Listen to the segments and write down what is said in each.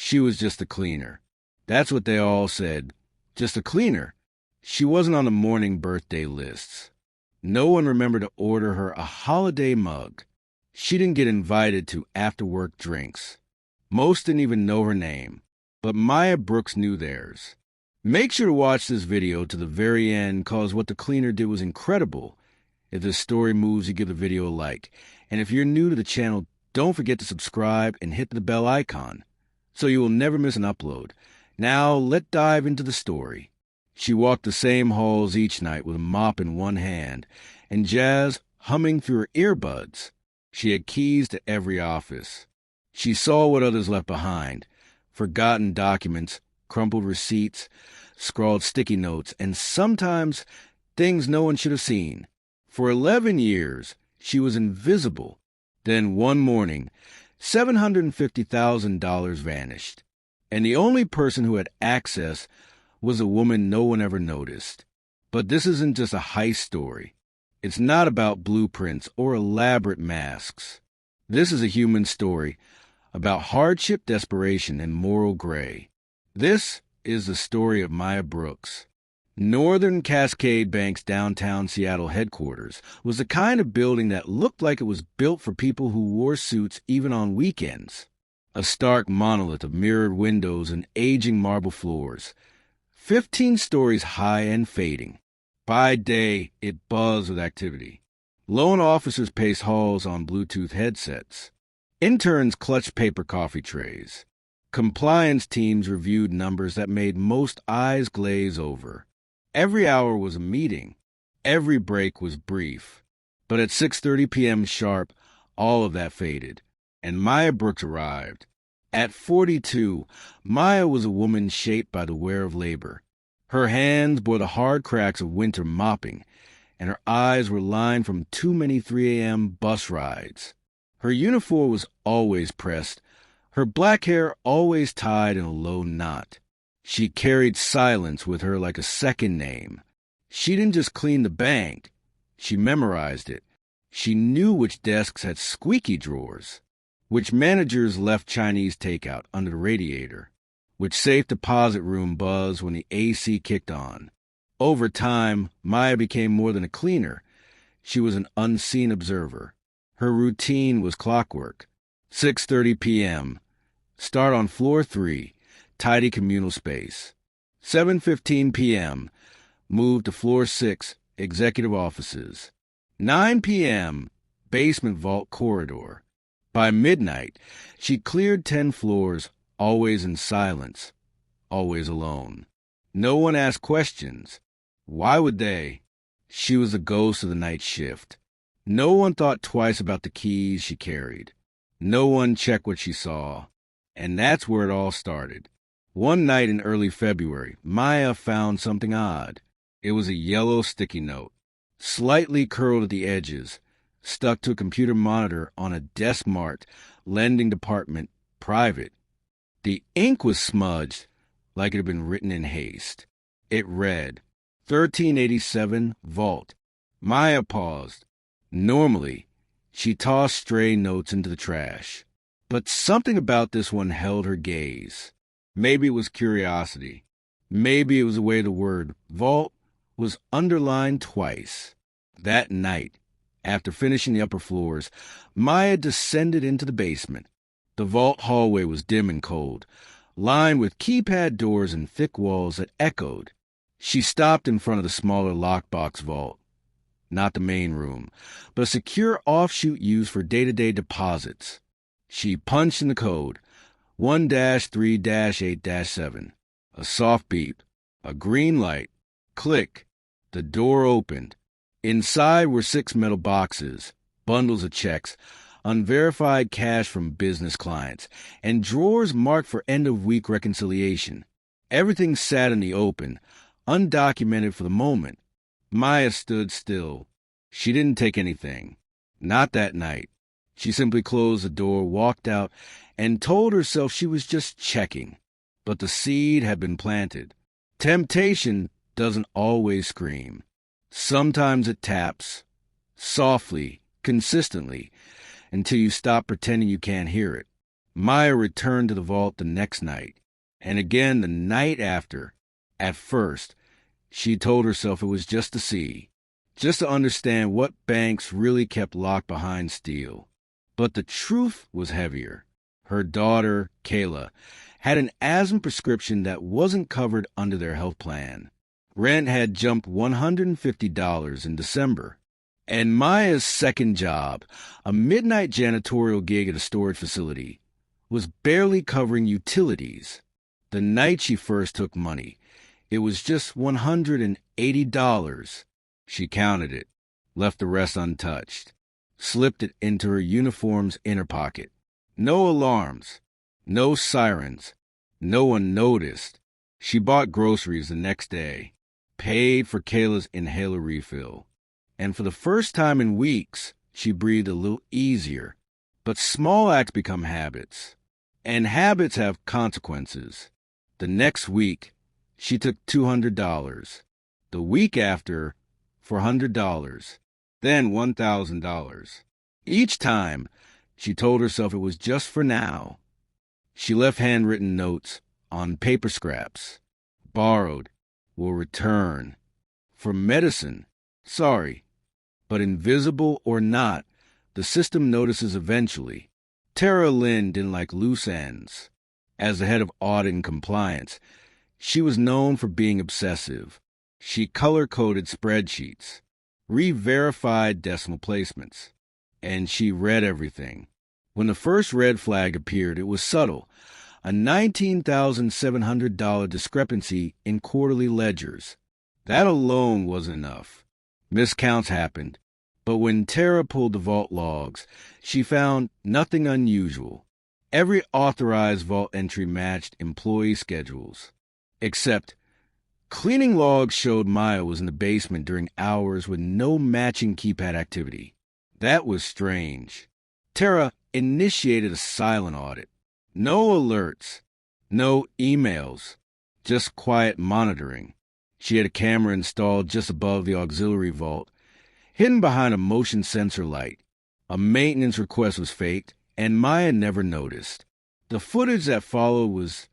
She was just a cleaner. That's what they all said. Just a cleaner. She wasn't on the morning birthday lists. No one remembered to order her a holiday mug. She didn't get invited to after-work drinks. Most didn't even know her name, but Maya Brooks knew theirs. Make sure to watch this video to the very end, cause what the cleaner did was incredible. If this story moves you, give the video a like. And if you're new to the channel, don't forget to subscribe and hit the bell icon, so you will never miss an upload. Now, let's dive into the story. She walked the same halls each night with a mop in one hand and jazz humming through her earbuds. She had keys to every office. She saw what others left behind: forgotten documents, crumpled receipts, scrawled sticky notes, and sometimes things no one should have seen. For 11 years, she was invisible. Then one morning, $750,000 vanished, and the only person who had access was a woman no one ever noticed. But this isn't just a heist story. It's not about blueprints or elaborate masks. This is a human story about hardship, desperation, and moral gray. This is the story of Maya Brooks. Northern Cascade Bank's downtown Seattle headquarters was the kind of building that looked like it was built for people who wore suits even on weekends. A stark monolith of mirrored windows and aging marble floors, 15 stories high and fading. By day, it buzzed with activity. Loan officers paced halls on Bluetooth headsets. Interns clutched paper coffee trays. Compliance teams reviewed numbers that made most eyes glaze over. Every hour was a meeting. Every break was brief. But at 6:30 p.m. sharp, all of that faded, and Maya Brooks arrived. At 42, Maya was a woman shaped by the wear of labor. Her hands bore the hard cracks of winter mopping, and her eyes were lined from too many 3 a.m. bus rides. Her uniform was always pressed, her black hair always tied in a low knot. She carried silence with her like a second name. She didn't just clean the bank. She memorized it. She knew which desks had squeaky drawers, which managers left Chinese takeout under the radiator, which safe deposit room buzzed when the AC kicked on. Over time, Maya became more than a cleaner. She was an unseen observer. Her routine was clockwork. 6:30 p.m. Start on floor 3, tidy communal space. 7:15 p.m. Move to floor 6, executive offices. 9 p.m. Basement vault corridor. By midnight, she cleared 10 floors, always in silence, always alone. No one asked questions. Why would they? She was the ghost of the night shift. No one thought twice about the keys she carried. No one checked what she saw. And that's where it all started. One night in early February, Maya found something odd. It was a yellow sticky note, slightly curled at the edges, stuck to a computer monitor on a desk marked Lending Department, Private. The ink was smudged like it had been written in haste. It read, 1387 Vault. Maya paused. Normally, she tossed stray notes into the trash. But something about this one held her gaze. Maybe it was curiosity. Maybe it was the way the word vault was underlined twice. That night, after finishing the upper floors, Maya descended into the basement. The vault hallway was dim and cold, lined with keypad doors and thick walls that echoed. She stopped in front of the smaller lockbox vault. Not the main room, but a secure offshoot used for day-to-day deposits. She punched in the code, 1-3-8-7. A soft beep, a green light, click. The door opened. Inside were 6 metal boxes, bundles of checks, unverified cash from business clients, and drawers marked for end-of-week reconciliation. Everything sat in the open, undocumented for the moment. Maya stood still. She didn't take anything. Not that night. She simply closed the door, walked out, and told herself she was just checking. But the seed had been planted. Temptation doesn't always scream. Sometimes it taps, softly, consistently, until you stop pretending you can't hear it. Maya returned to the vault the next night, and again the night after. At first, she told herself it was just to see, just to understand what banks really kept locked behind steel. But the truth was heavier. Her daughter, Kayla, had an asthma prescription that wasn't covered under their health plan. Rent had jumped $150 in December. And Maya's second job, a midnight janitorial gig at a storage facility, was barely covering utilities. The night she first took money, it was just $180. She counted it, left the rest untouched, slipped it into her uniform's inner pocket. No alarms, no sirens, no one noticed. She bought groceries the next day, paid for Kayla's inhaler refill. And for the first time in weeks, she breathed a little easier. But small acts become habits, and habits have consequences. The next week, she took $200. The week after, $400. Then $1,000. Each time, she told herself it was just for now. She left handwritten notes on paper scraps. Borrowed, will return. For medicine, sorry. But invisible or not, the system notices eventually. Tara Lynn didn't like loose ends. As the head of audit and compliance, she was known for being obsessive. She color-coded spreadsheets, re-verified decimal placements, and she read everything. When the first red flag appeared, it was subtle, a $19,700 discrepancy in quarterly ledgers. That alone wasn't enough. Miscounts happened, but when Tara pulled the vault logs, she found nothing unusual. Every authorized vault entry matched employee schedules, except cleaning logs showed Maya was in the basement during hours with no matching keypad activity. That was strange. Tara initiated a silent audit. No alerts, no emails, just quiet monitoring. She had a camera installed just above the auxiliary vault, hidden behind a motion sensor light. A maintenance request was faked, and Maya never noticed. The footage that followed was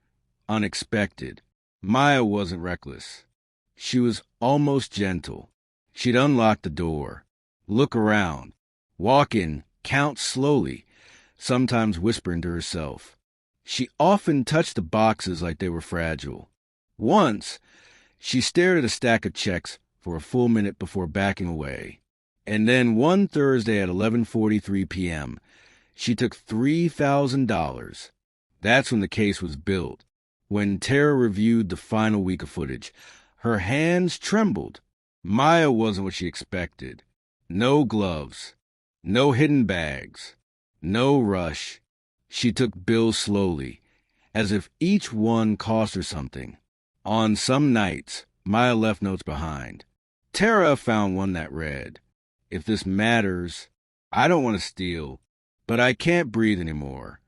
unexpected. Maya wasn't reckless. She was almost gentle. She'd unlock the door, look around, walk in, count slowly, sometimes whispering to herself. She often touched the boxes like they were fragile. Once, she stared at a stack of checks for a full minute before backing away. And then one Thursday at 11:43 p.m., she took $3,000. That's when the case was built. When Tara reviewed the final week of footage, her hands trembled. Maya wasn't what she expected. No gloves, no hidden bags, no rush. She took bills slowly, as if each one cost her something. On some nights, Maya left notes behind. Tara found one that read, "If this matters, I don't want to steal, but I can't breathe anymore."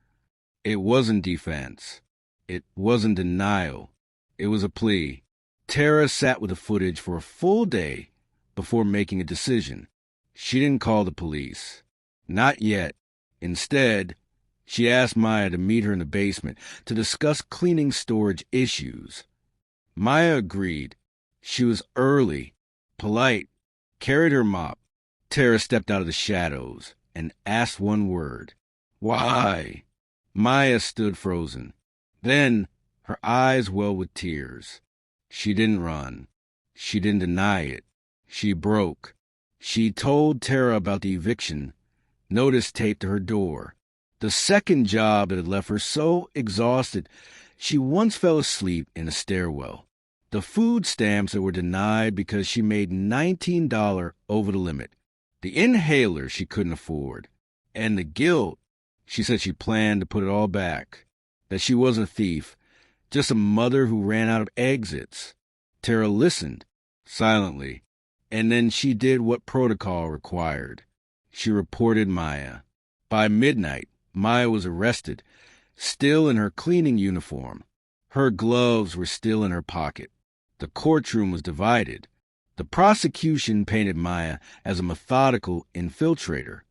It wasn't defense. It wasn't denial. It was a plea. Tara sat with the footage for a full day before making a decision. She didn't call the police. Not yet. Instead, she asked Maya to meet her in the basement to discuss cleaning storage issues. Maya agreed. She was early, polite, carried her mop. Tara stepped out of the shadows and asked one word. "Why?" Maya stood frozen. Then her eyes welled with tears. She didn't run. She didn't deny it. She broke. She told Tara about the eviction notice taped to her door. The second job that had left her so exhausted she once fell asleep in a stairwell. The food stamps that were denied because she made $19 over the limit. The inhaler she couldn't afford. And the guilt. She said she planned to put it all back. That she wasn't a thief, just a mother who ran out of exits. Tara listened, silently, and then she did what protocol required. She reported Maya. By midnight, Maya was arrested, still in her cleaning uniform. Her gloves were still in her pocket. The courtroom was divided. The prosecution painted Maya as a methodical infiltrator,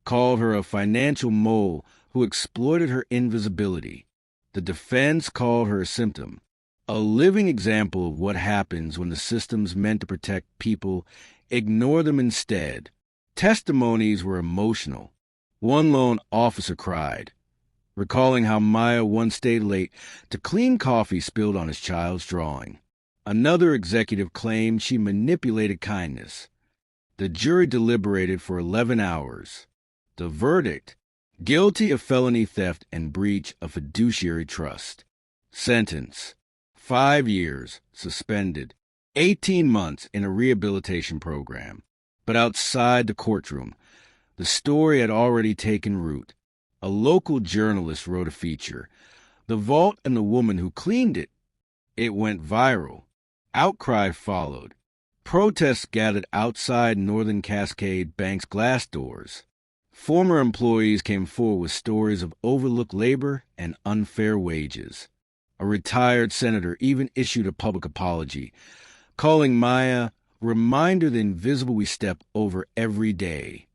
called her a financial mole who exploited her invisibility. The defense called her a symptom, a living example of what happens when the systems meant to protect people ignore them instead. Testimonies were emotional. One lone officer cried, recalling how Maya once stayed late to clean coffee spilled on his child's drawing. Another executive claimed she manipulated kindness. The jury deliberated for 11 hours. The verdict: guilty of felony theft and breach of fiduciary trust. Sentence: 5 years, suspended, 18 months in a rehabilitation program. But outside the courtroom, the story had already taken root. A local journalist wrote a feature, "The Vault and the Woman Who Cleaned It." It went viral. Outcry followed. Protests gathered outside Northern Cascade Bank's glass doors. Former employees came forward with stories of overlooked labor and unfair wages. A retired senator even issued a public apology, calling Maya reminder the invisible we step over every day.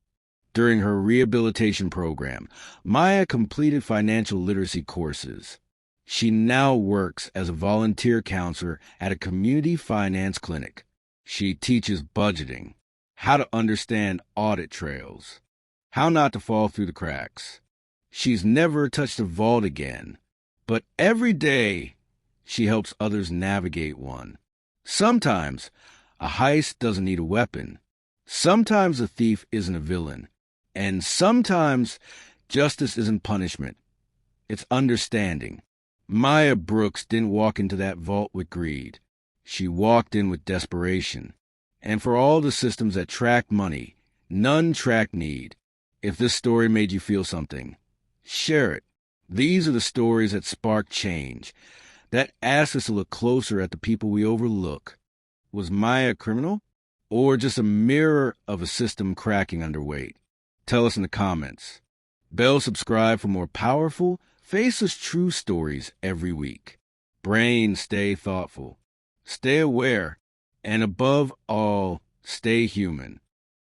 During her rehabilitation program, Maya completed financial literacy courses. She now works as a volunteer counselor at a community finance clinic. She teaches budgeting, how to understand audit trails, how not to fall through the cracks. She's never touched a vault again, but every day she helps others navigate one. Sometimes a heist doesn't need a weapon. Sometimes a thief isn't a villain. And sometimes justice isn't punishment. It's understanding. Maya Brooks didn't walk into that vault with greed. She walked in with desperation. And for all the systems that track money, none track need. If this story made you feel something, share it. These are the stories that spark change, that ask us to look closer at the people we overlook. Was Maya a criminal, or just a mirror of a system cracking underweight? Tell us in the comments. Bell subscribe for more powerful, faceless true stories every week. Brain, stay thoughtful, stay aware, and above all, stay human.